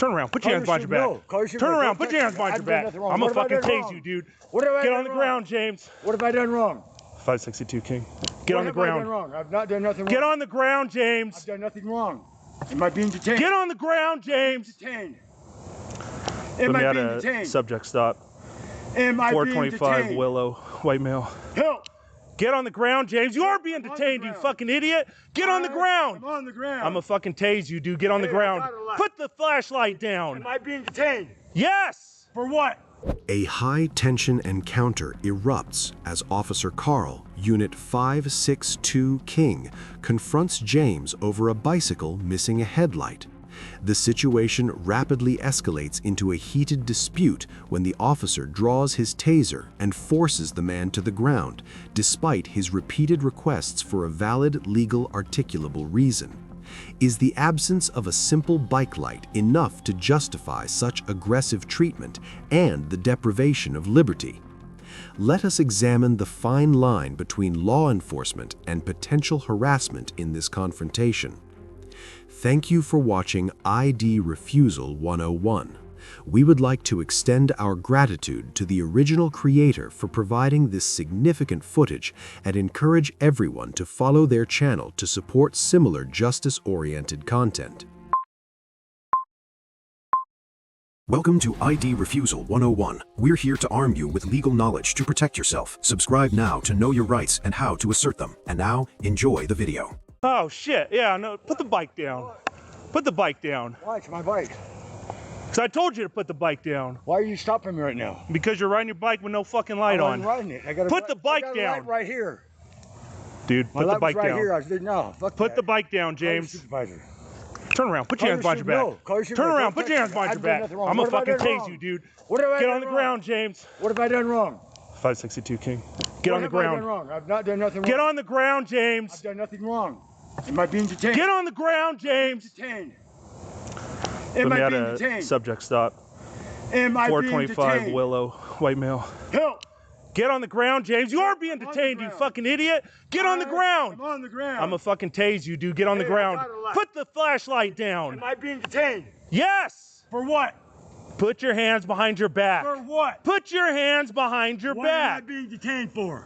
Turn around. Put your hands behind your back. Turn around. Put your hands behind your back. I'm gonna fucking tase you, dude. Get on the ground, James. What have I done wrong? 562 King. Get on the ground. What have I done wrong? I've not done nothing wrong. Get on the ground, James. I've done nothing wrong. Am I being detained? Get on the ground, James. Detained. Am I being detained? Subject stop. Am I being 425 detained? Willow, white male. Help! Get on the ground, James. You are being detained, you fucking idiot. Get on the ground. I'm on the ground. I'm gonna fucking tase you, dude. Get on the ground. Put the flashlight down. Am I being detained? Yes. For what? A high-tension encounter erupts as Officer Carl, Unit 562 King, confronts James over a bicycle missing a headlight. The situation rapidly escalates into a heated dispute when the officer draws his taser and forces the man to the ground, despite his repeated requests for a valid, legal, articulable reason. Is the absence of a simple bike light enough to justify such aggressive treatment and the deprivation of liberty? Let us examine the fine line between law enforcement and potential harassment in this confrontation. Thank you for watching ID Refusal 101. We would like to extend our gratitude to the original creator for providing this significant footage and encourage everyone to follow their channel to support similar justice-oriented content. Welcome to ID Refusal 101. We're here to arm you with legal knowledge to protect yourself. Subscribe now to know your rights and how to assert them. And now, enjoy the video. Oh shit, yeah, no, put the bike down. Put the bike down. Why? It's my bike. Because I told you to put the bike down. Why are you stopping me right now? Because you're riding your bike with no fucking light on. I'm riding it. I got put the bike I got down. A light right here. Dude, put the bike right down. Here. I said, no, fuck put that. the bike down, James. Supervisor. Turn around. Put your hands behind your back. Turn around. Put your hands behind your back. I'm gonna fucking tase you, dude. Get on the ground, James. What have I done wrong? 562 King. Get on the ground. What have I done wrong? I've not done nothing wrong. Get on the ground, James. I've done nothing wrong. Am I being detained? Get on the ground, James. Detained. Am I being detained? Subject stop. Am I 425 being Willow, white male. Help! Get on the ground, James. You are being detained, you fucking idiot. Get on the ground. I'm on the ground. I'm gonna fucking tase you, dude. Get on the ground. Put the flashlight down. Am I being detained? Yes. For what? Put your hands behind your back. For what? Put your hands behind your What back. am I being detained for?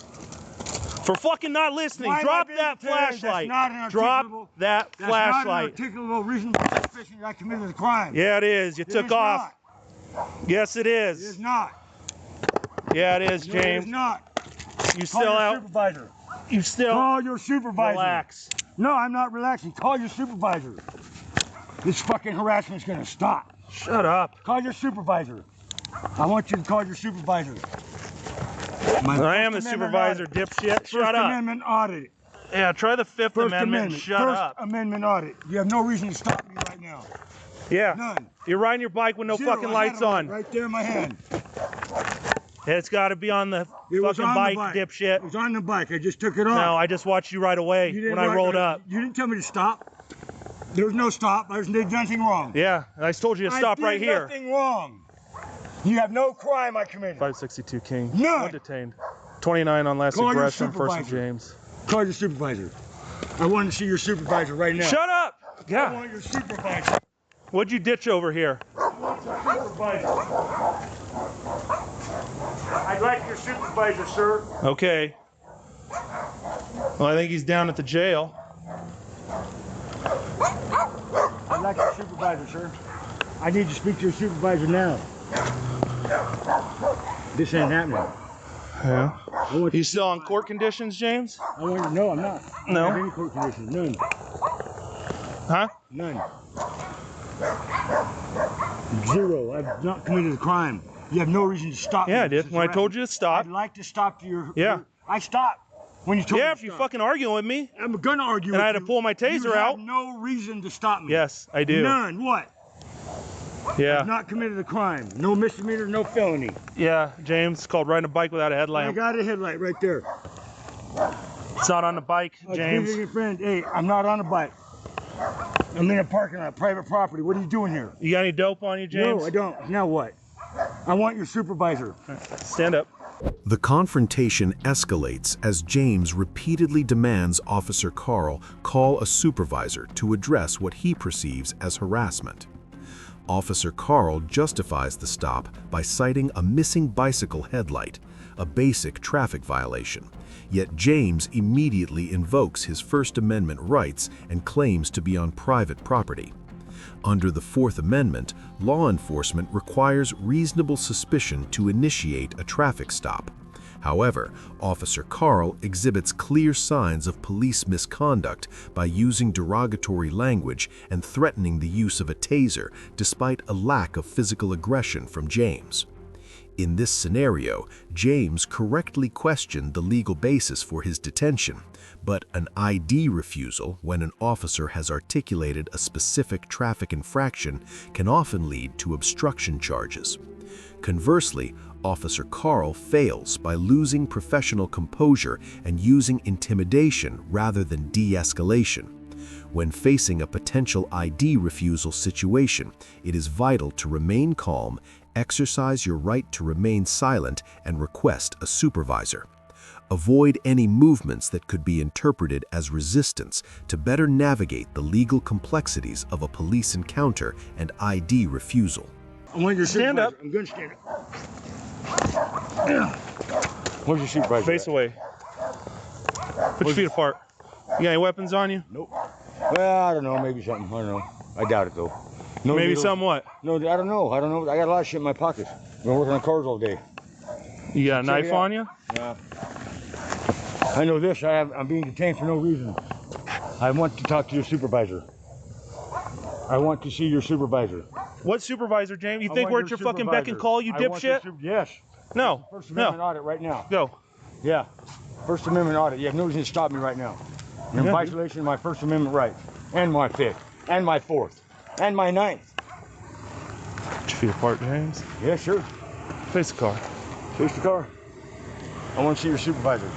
For fucking not listening. Why Drop am I that being detained? flashlight. That's not an Drop that That's flashlight. not an articulable reason for suspicion that I committed a crime. Yeah, it is. You took off. Not. Yes, it is. It is not. Yeah, it is, No, James. it is not. You Call still your out. supervisor. You still. Call your supervisor. Relax. No, I'm not relaxing. Call your supervisor. This fucking harassment's gonna stop. Shut up. Call your supervisor. I want you to call your supervisor. I am the supervisor, dipshit. Shut First up. Amendment Audit. Yeah, try the Fifth First Amendment. Shut up. First Amendment Audit. You have no reason to stop me right now. Yeah. None. You're riding your bike with no Zero. fucking I had lights a light on. right there in my hand. It's got to be on the It was fucking on bike, the bike. dipshit. It was on the bike. I just took it off. No, I just watched you right away You didn't when I ride- rolled up. You didn't tell me to stop. There was no stop. I did nothing wrong. Yeah, I told you to stop right here. I did nothing wrong. You have no crime I committed. 562 King. None. One detained. 29 on last Call your aggression, First and supervisor. James. Call your supervisor. I want to see your supervisor right now. Shut up! I Yeah. want your supervisor. What'd you ditch over here? I want your supervisor. I'd like your supervisor, sir. Okay. Well, I think he's down at the jail. I'd like your supervisor, sir. I need to speak to your supervisor now. This ain't happening. Yeah. I want You still on court conditions, James? no, I'm not. No? I don't have any court conditions. None. Huh? None. Zero. I've not committed a crime. You have no reason to stop me. Yeah, I did. When I told you to stop. I'd like to stop your... Yeah. I stopped when you told me Yeah, to if you stop. fucking arguing with me. I'm gonna argue And with I had to you. pull my taser You out. have no reason to stop me. Yes, I do. None. What? Yeah. I've not committed a crime. No misdemeanor, no felony. Yeah, James, it's called riding a bike without a I headlamp. got a headlight right there. It's not on the bike, I was James. visiting a friend. Hey, I'm not on a bike. I'm in a parking lot, private property. What are you doing here? You got any dope on you, James? No, I don't. Now what? I want your supervisor. Stand up. The confrontation escalates as James repeatedly demands Officer Carl call a supervisor to address what he perceives as harassment. Officer Carl justifies the stop by citing a missing bicycle headlight, a basic traffic violation. Yet James immediately invokes his First Amendment rights and claims to be on private property. Under the Fourth Amendment, law enforcement requires reasonable suspicion to initiate a traffic stop. However, Officer Carl exhibits clear signs of police misconduct by using derogatory language and threatening the use of a taser despite a lack of physical aggression from James. In this scenario, James correctly questioned the legal basis for his detention, but an ID refusal, when an officer has articulated a specific traffic infraction, can often lead to obstruction charges. Conversely, Officer Carl fails by losing professional composure and using intimidation rather than de-escalation. When facing a potential ID refusal situation, it is vital to remain calm, exercise your right to remain silent, and request a supervisor. Avoid any movements that could be interpreted as resistance to better navigate the legal complexities of a police encounter and ID refusal. I want your Stand up. I'm going to stand up. Where's your supervisor? Face away. Put your feet apart. You got any weapons on you? Nope. Well, I don't know. Maybe something. I don't know. I doubt it, though. No Maybe needles. something what? No, I don't know. I don't know. I got a lot of shit in my pockets. I've been working on cars all day. You got a knife on you? Yeah. I know this. I'm being detained for no reason. I want to talk to your supervisor. I want to see your supervisor. What supervisor, James? You think we're at your fucking beck and call, you dipshit? Yes. No. First Amendment audit right now. Go. Yeah. First Amendment audit. You have no reason to stop me right now. You're in violation of my First Amendment rights. And my Fifth. And my Fourth. And my Ninth. Put your feet apart, James. Yeah, sure. Face the car. Face the car. I want to see your supervisor.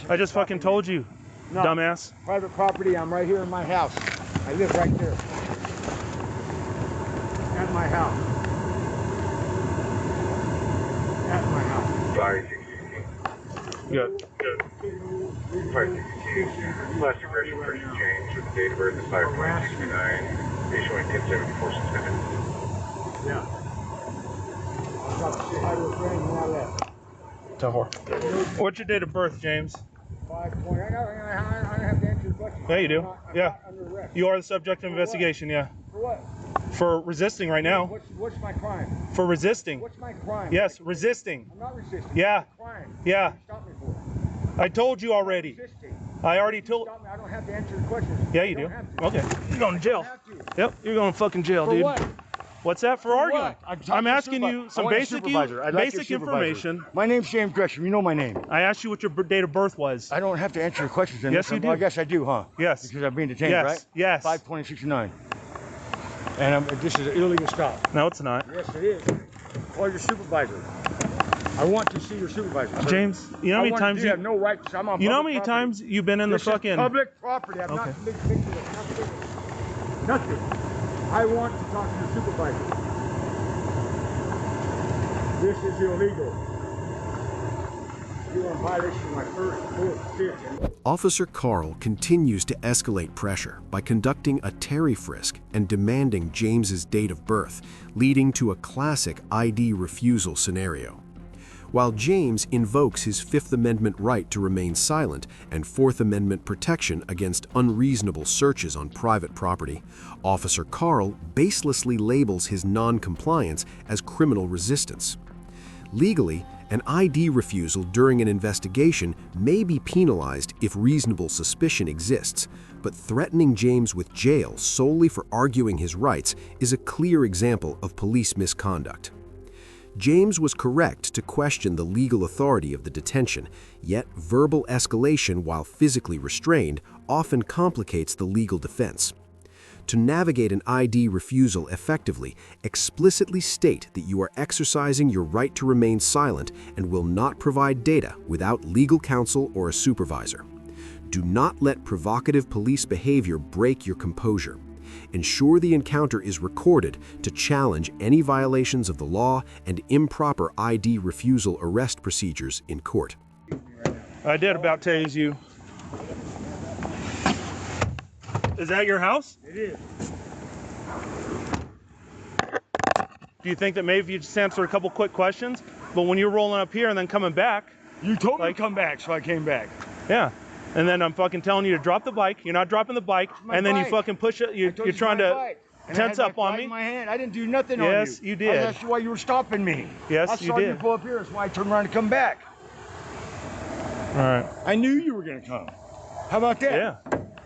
I just fucking told you, No. dumbass. Private property. I'm right here in my house. I live right there. At my house. At my house. Good. Last aggression versus James with the date of birth is 5/29, issuing 1074 suspended. Yeah. I was about to say hi to a friend when I left. Tell her. What's your date of birth, James? 5 point. I don't have to answer your question. Yeah, you do. I'm Yeah. not under arrest. You are the subject of investigation, yeah. For what? For resisting right now. What's my crime? For resisting. What's my crime? Yes, resisting. I'm not resisting. Yeah. It's a crime. Yeah. Stop me for it. I told you already. Resisting. I already told. Stop me. I don't have to answer your questions. Yeah, you don't do. have to. Okay. You're going to jail. I don't have to. Yep, you're going to fucking jail, For dude. what? What's that for arguing? What? I'm asking you some basic basic information. My name's James Gresham. You know my name. I asked you what your date of birth was. I don't have to answer your questions. Then. Yes, you do. I guess I do, huh? Yes. Because I'm being detained, Yes. right? Yes. 5/20/69. And this is an illegal stop. No, it's not. Yes, it is. Call your supervisor. I want to see your supervisor. Sir. James, you know how many times you have no right to. I'm on. You know how public many property. times you've been in This the is fucking public property. I'm Okay. not big picture of nothing. I want to talk to your supervisor. This is illegal. You are in violation of my First, Fourth, Fifth. Officer Carl continues to escalate pressure by conducting a Terry frisk and demanding James's date of birth, leading to a classic ID refusal scenario. While James invokes his Fifth Amendment right to remain silent and Fourth Amendment protection against unreasonable searches on private property, Officer Carl baselessly labels his non-compliance as criminal resistance. Legally, an ID refusal during an investigation may be penalized if reasonable suspicion exists, but threatening James with jail solely for arguing his rights is a clear example of police misconduct. James was correct to question the legal authority of the detention, yet verbal escalation while physically restrained often complicates the legal defense. To navigate an ID refusal effectively, explicitly state that you are exercising your right to remain silent and will not provide data without legal counsel or a supervisor. Do not let provocative police behavior break your composure. Ensure the encounter is recorded to challenge any violations of the law and improper ID refusal arrest procedures in court. I did about tase you. Is that your house? It is. Do you think that maybe if you just answered a couple quick questions, but when you're rolling up here and then coming back, you told me to come back, so I came back. Yeah. And then I'm fucking telling you to drop the bike. You're not dropping the bike, and then you fucking push it. You're trying to tense up on me. In my hand. I didn't do nothing on you. Yes, you did. That's why you were stopping me. Yes, I you saw did. you pull up here. That's why I turned around to come back. All right. I knew you were gonna come. How about that? Yeah.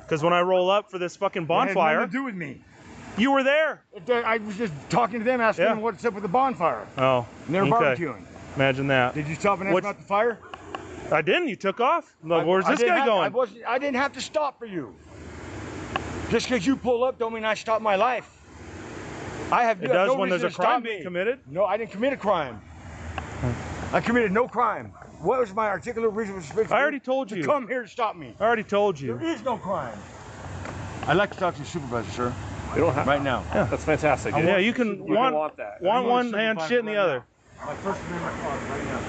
Because when I roll up for this fucking bonfire, it had nothing to do with me. You were there. I was just talking to them, asking them what's up with the bonfire. Oh. And they were barbecuing. Imagine that. Did you stop and ask about the fire? I didn't. You took off. Where's this guy going? I didn't have to stop for you. Just because you pull up don't mean I stop my life. It does when there's a crime being committed. No, I didn't commit a crime. I committed no crime. What was my articulate reason for suspicion? I already told you. To come here to stop me. I already told you. There is no crime. I'd like to talk to the supervisor, sir. We don't have right now. Yeah, that's fantastic. Yeah, you can want one hand shit in the other. My First Amendment Audit right now.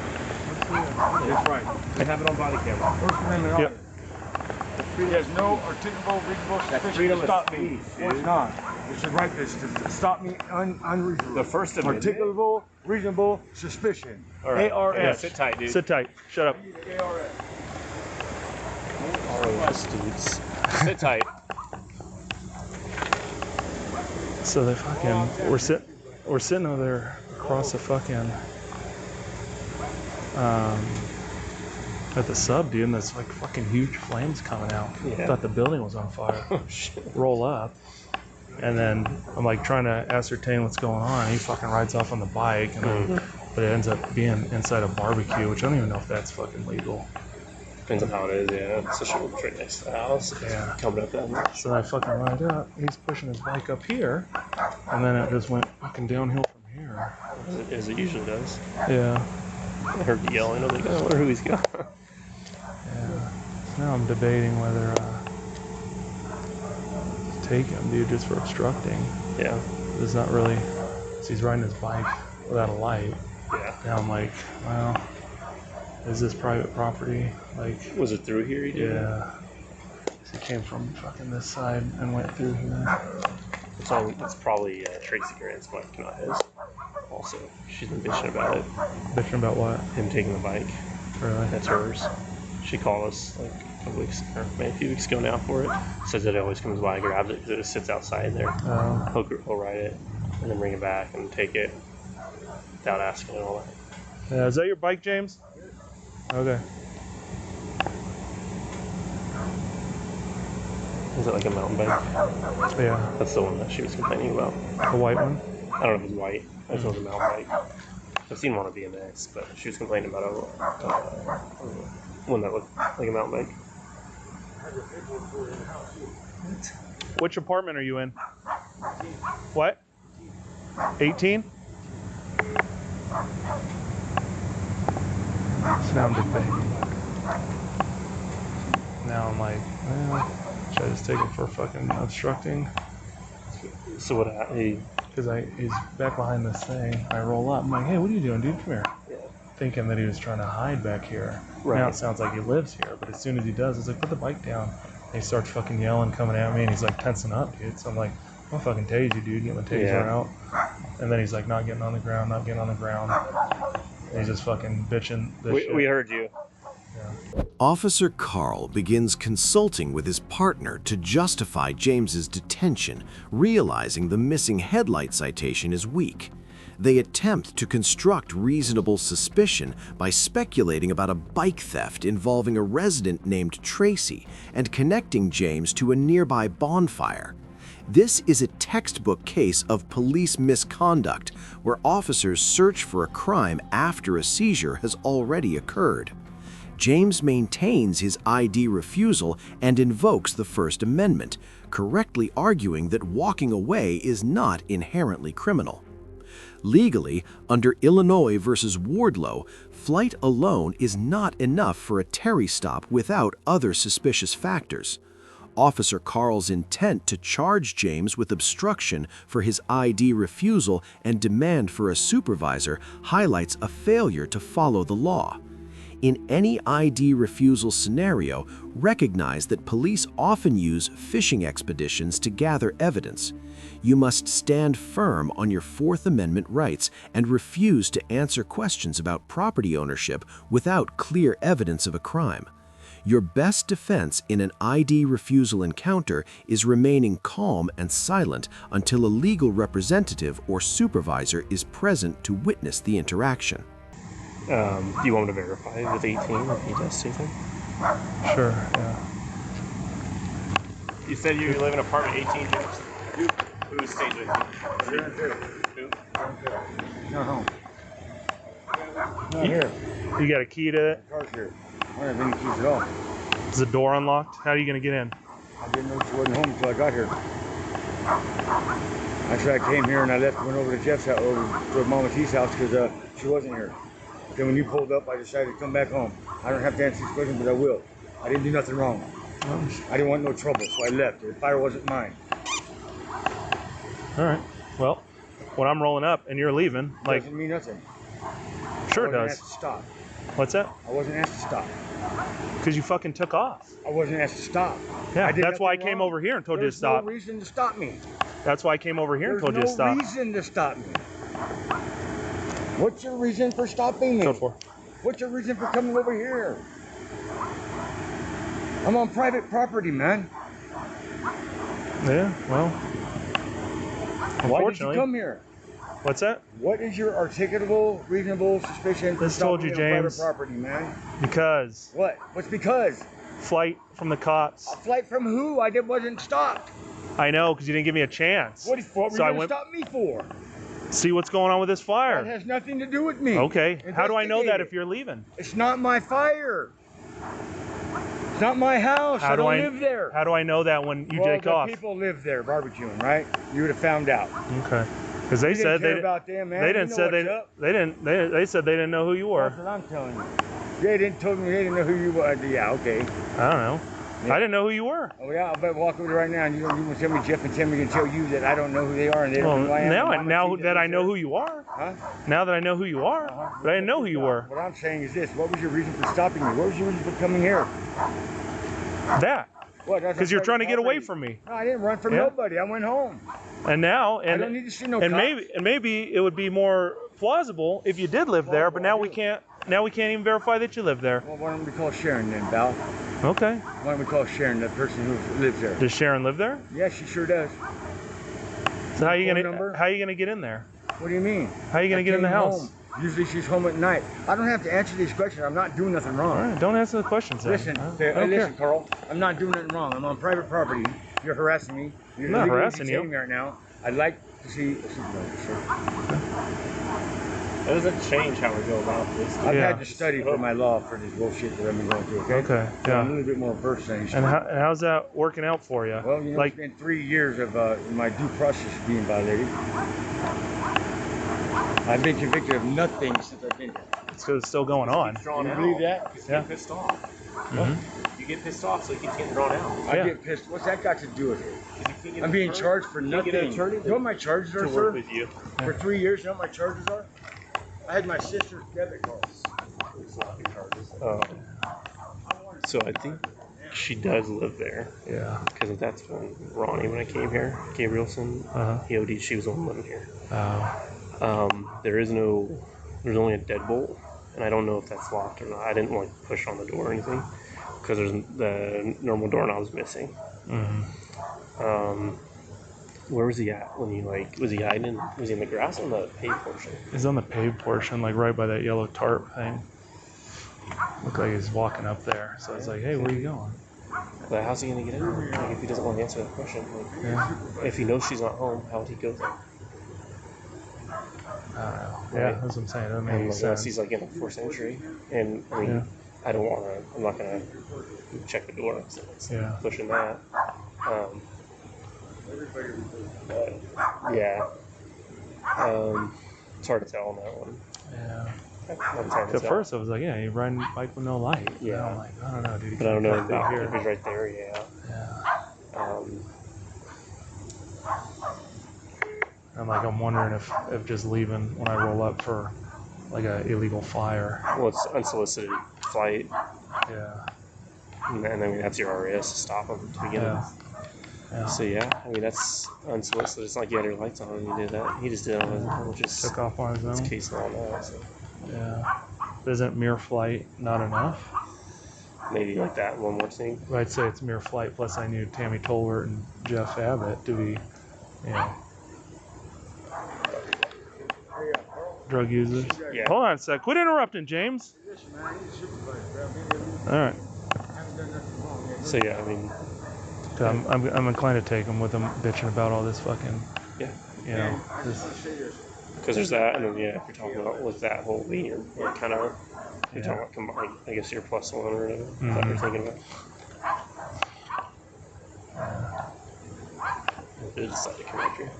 That's right. I have it on body camera. First Amendment Audit. He has no articulable, reasonable suspicion to stop me. It's not. You should write this to stop me unreasonable. The First Amendment. Articulable, reasonable suspicion. All right. ARS. Yeah, sit tight, dude. Sit tight. Shut up. ARS, dudes. Sit tight. So they fucking we're sitting over there across the fucking at the sub, dude, and there's like fucking huge flames coming out. Yeah. Thought the building was on fire. Oh shit. Roll up, and then I'm like trying to ascertain what's going on. He fucking rides off on the bike, and then, but it ends up being inside a barbecue, which I don't even know if that's fucking legal. Depends on how it is, yeah. Especially when it's right next to the house. Yeah. Coming up that much. So I fucking ride up. He's pushing his bike up here, and then it just went fucking downhill from here. As it usually does. Yeah. I heard the yelling. I was like, I wonder who he's got. Yeah. Now I'm debating whether to take him, dude, just for obstructing. Yeah. It's not really. So he's riding his bike without a light. Yeah. Now I'm like, well, is this private property? Like, was it through here? Yeah. So he came from fucking this side and went through here. It's probably Tracy Grant's bike, not his. Also, she's been bitching about it. Bitching about what? Him taking the bike. Really? That's hers. She called us like a couple weeks, or maybe a few weeks ago now for it. Says that it always comes by, grabs it because it just sits outside there. He'll ride it and then bring it back and take it without asking and all that. Yeah, is that your bike, James? Okay. Is it like a mountain bike? Yeah. That's the one that she was complaining about. The white one? I don't know if it's white. I just know it's a mountain bike. I've seen one on BMX, but she was complaining about one that looked like a mountain bike. Which apartment are you in? What? 18? So now I'm debating. Now I'm like, well, should I just take him for fucking obstructing? So what? Because he's back behind this thing. I roll up. I'm like, hey, what are you doing, dude? Come here. Yeah. Thinking that he was trying to hide back here. Right. Now it sounds like he lives here, but as soon as he does, it's like, put the bike down. And he starts fucking yelling, coming at me, and he's like tensing up, dude. So I'm like, I'll fucking tase you, dude. Get my taser out. And then he's like, not getting on the ground, not getting on the ground. And he's just fucking bitching this shit. We heard you. Yeah. Officer Carl begins consulting with his partner to justify James's detention, realizing the missing headlight citation is weak. They attempt to construct reasonable suspicion by speculating about a bike theft involving a resident named Tracy and connecting James to a nearby bonfire. This is a textbook case of police misconduct, where officers search for a crime after a seizure has already occurred. James maintains his ID refusal and invokes the First Amendment, correctly arguing that walking away is not inherently criminal. Legally, under Illinois v. Wardlow, flight alone is not enough for a Terry stop without other suspicious factors. Officer Carl's intent to charge James with obstruction for his ID refusal and demand for a supervisor highlights a failure to follow the law. In any ID refusal scenario, recognize that police often use fishing expeditions to gather evidence. You must stand firm on your Fourth Amendment rights and refuse to answer questions about property ownership without clear evidence of a crime. Your best defense in an ID refusal encounter is remaining calm and silent until a legal representative or supervisor is present to witness the interaction. Do you want me to verify with 18 if he does something? Sure, yeah. You said you live in apartment 18, James? Who stayed with you? Who? Not home. Not here. You got a key to it? Car's here. I don't have any keys at all. Is the door unlocked? How are you going to get in? I didn't know she wasn't home until I got here. Actually, I came here and I went over to Jeff's house, over to Mama T's house because she wasn't here. Then when you pulled up, I decided to come back home. I don't have to answer these questions, but I will. I didn't do nothing wrong. I didn't want no trouble, so I left. The fire wasn't mine. All right. Well, when I'm rolling up and you're leaving, like, Doesn't mean nothing. sure I it wasn't does. asked to stop. What's that? I wasn't asked to stop. Because you fucking took off. I wasn't asked to stop. Yeah, I did that's why I nothing came wrong. over here and told you to There's stop. no reason to stop me. That's why I came over here and There's told you to stop. no reason to stop me. What's your reason for stopping me? Code 4. What's your reason for coming over here? I'm on private property, man. Yeah, well. Why did you Unfortunately. come here? What's that? What is your articulable, reasonable suspicion for Just told stopping you, me on James. private property, man? Because What? What's because? flight from the cops. A flight from who? Wasn't stopped. I know, because you didn't give me a chance. What were So I you going went- to stop me for? See what's going on with this That fire. has nothing to do with me. Okay. How do I know that Investigate if you're leaving? it. It's not my fire. It's not my house. I don't live there. How do I know that when you take the off? people live there barbecuing, right? You would have found out. Okay. Because they You said didn't they care about them, man. they You didn't know say what's up. they said they didn't know who you were. That's what I'm telling you. They didn't know who you were. Yeah, okay. I don't know. Yeah. I didn't know who you were. Oh yeah, I better walk over there right now, and you want to tell me Jeff and Timmy can tell you that I don't know who they are and they Well, don't know who I am. now and now Mama T that I know lives who you are. there. Huh? Now that I know who you are, but I didn't know who you were. What I'm saying is this: what was your reason for stopping me? What was your reason for coming here? That. What? That's Because you're on trying to get away property. from me. No, I didn't run from Yeah. nobody. I went home. And now I don't need to see no and cops. maybe it would be more plausible if you did live there, but now we can't even verify that you live there. Well, why don't we call Sharon then, Val? Okay. Why don't we call Sharon, that person who lives there? Does Sharon live there? Yeah, she sure does. So how are you Phone number? gonna get in there? What do you mean? How are you gonna I get in the came house? home. Usually she's home at night. I don't have to answer these questions. I'm not doing nothing wrong. All right, don't answer the questions then. Listen, I don't listen, care. Carl. I'm not doing nothing wrong. I'm on private property. You're harassing me. You're I'm not illegally harassing you. detaining me right now. I'd like to see a supervisor, sir. That doesn't change how we go about this. I've Yeah. had to study for my law for this bullshit that I've been going through, okay? Okay, So I'm a yeah. little bit more versed than I used to And be. how's that working out for you? Well, you know, like, it's been 3 years of my due process being violated. I've been convicted of nothing since I've been here. it's 'cause it's still going on. Drawn You out. believe that? Because Yeah. you get pissed off. Mhm. You get pissed off, so it keeps getting drawn out. I Yeah. get pissed. What's that got to do with it? 'Cause you can't get I'm an being attorney- charged for you can't nothing. get an attorney You know what my charges are, to sir? work with you. For 3 years, you know what my charges are? I had my sister's debit cards. So I think she does live there. Yeah. Because that's when Ronnie, when I came here, Gabrielson, Uh-huh. he OD'd, she was the one living here. Oh. There's only a deadbolt, and I don't know if that's locked or not. I didn't like push on the door or anything, because the normal doorknob's missing. Mhm. Where was he at when was he hiding? Was he in the grass or the paved portion? He's on the paved portion, like right by that yellow tarp thing. Looked like he's walking up there. So I was like, hey, where are you going? But how's he gonna get in there? Like, if he doesn't want to answer that question, Yeah. if he knows she's not home, how would he go there? I don't know. Yeah, Right. that's what I'm saying. That And makes unless sense. he's like in the fourth entry, and I mean, Yeah. I'm not gonna check the door. So it's Yeah. pushing that. But yeah, it's hard to tell on that one. Yeah. It's hard to At tell. first, I was like, yeah, you riding a bike with no light. Yeah. And I'm like, I don't know, dude. But I don't know if about here. if he's right there. Yeah. Yeah. I'm wondering if just leaving when I roll up for like a illegal fire. Well, it's unsolicited flight, Yeah. and I mean that's your RAS to stop him to begin Yeah. with. Yeah. So yeah, I mean that's unsolicited. It's not like you had your lights on and you did that. He just did it on his own, which is Took off on his it's own. case law now. So Yeah. Isn't mere flight not enough? maybe like that one more thing. I'd say it's mere flight. Plus, I knew Tammy Tolbert and Jeff Abbott to be, you know, drug users. Yeah. Hold on a sec. Quit interrupting, James. All right. So yeah, I mean, I'm inclined to take him with him bitching about all this fucking, yeah, you know, this, because there's that, and then yeah, if you're talking about with that whole thing, you're kind of you're Yeah. talking about combined. I guess you're plus one or whatever that you're thinking about. They decided to come up here.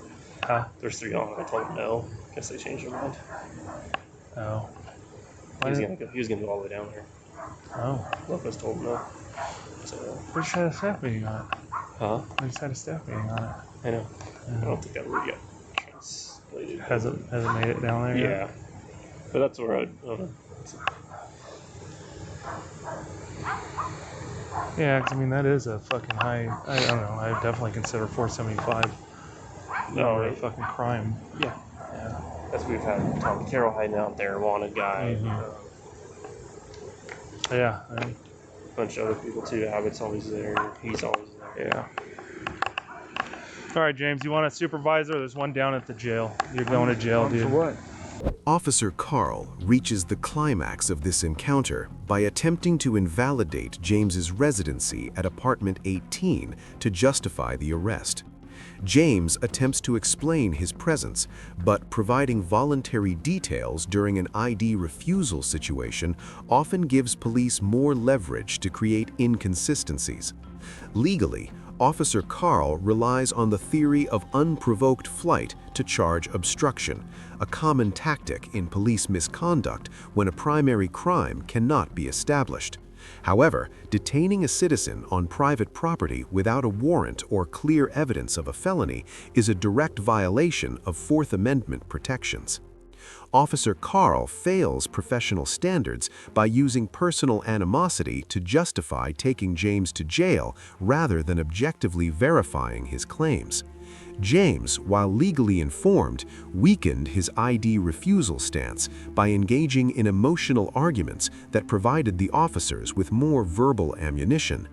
huh? There's 3 on. I told them no. Guess they changed their mind. Oh. He was gonna go. He was gonna go all the way down there. Oh. Lopez told him no. So, We just had a staff meeting on it. huh? We just had a staff meeting on it. I know. I don't think that word yet translated. Hasn't made it down there yet? Yeah, but that's where I don't know. Yeah, 'cause I mean, that is a fucking high, I don't know, I would definitely consider 475 No, a right. fucking crime. Yeah. Yeah. That's we've had Tom Carroll hiding out there, wanted guy, Yeah. a bunch of other people too. Abbott's always there. He's always there. Yeah. All right, James, you want a supervisor? There's one down at the jail. You're going to jail, dude. For what? Officer Carl reaches the climax of this encounter by attempting to invalidate James's residency at apartment 18 to justify the arrest. James attempts to explain his presence, but providing voluntary details during an ID refusal situation often gives police more leverage to create inconsistencies. Legally, Officer Carl relies on the theory of unprovoked flight to charge obstruction, a common tactic in police misconduct when a primary crime cannot be established. However, detaining a citizen on private property without a warrant or clear evidence of a felony is a direct violation of Fourth Amendment protections. Officer Carl fails professional standards by using personal animosity to justify taking James to jail rather than objectively verifying his claims. James, while legally informed, weakened his ID refusal stance by engaging in emotional arguments that provided the officers with more verbal ammunition.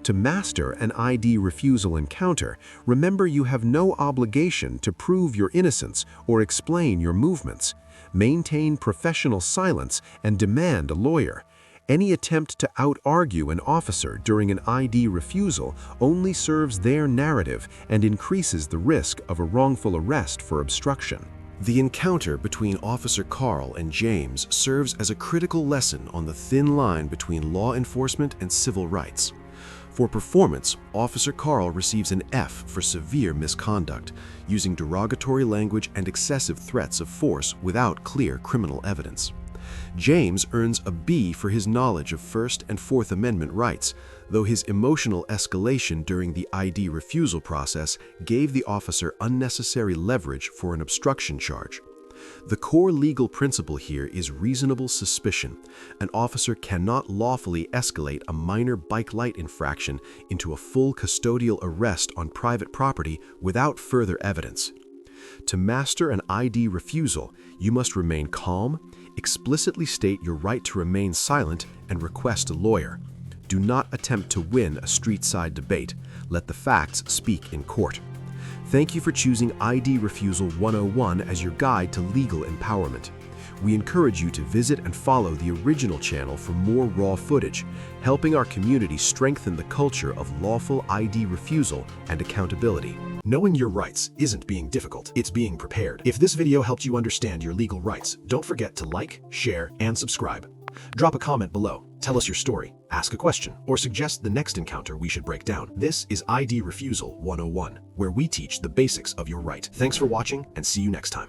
To master an ID refusal encounter, remember you have no obligation to prove your innocence or explain your movements. Maintain professional silence and demand a lawyer. Any attempt to out-argue an officer during an ID refusal only serves their narrative and increases the risk of a wrongful arrest for obstruction. The encounter between Officer Carl and James serves as a critical lesson on the thin line between law enforcement and civil rights. For performance, Officer Carl receives an F for severe misconduct, using derogatory language and excessive threats of force without clear criminal evidence. James earns a B for his knowledge of First and Fourth Amendment rights, though his emotional escalation during the ID refusal process gave the officer unnecessary leverage for an obstruction charge. The core legal principle here is reasonable suspicion. An officer cannot lawfully escalate a minor bike light infraction into a full custodial arrest on private property without further evidence. To master an ID refusal, you must remain calm, explicitly state your right to remain silent, and request a lawyer. Do not attempt to win a street-side debate. Let the facts speak in court. Thank you for choosing ID Refusal 101 as your guide to legal empowerment. We encourage you to visit and follow the original channel for more raw footage, helping our community strengthen the culture of lawful ID refusal and accountability. Knowing your rights isn't being difficult, it's being prepared. If this video helped you understand your legal rights, don't forget to like, share, and subscribe. Drop a comment below, tell us your story, ask a question, or suggest the next encounter we should break down. This is ID Refusal 101, where we teach the basics of your right. Thanks for watching, and see you next time.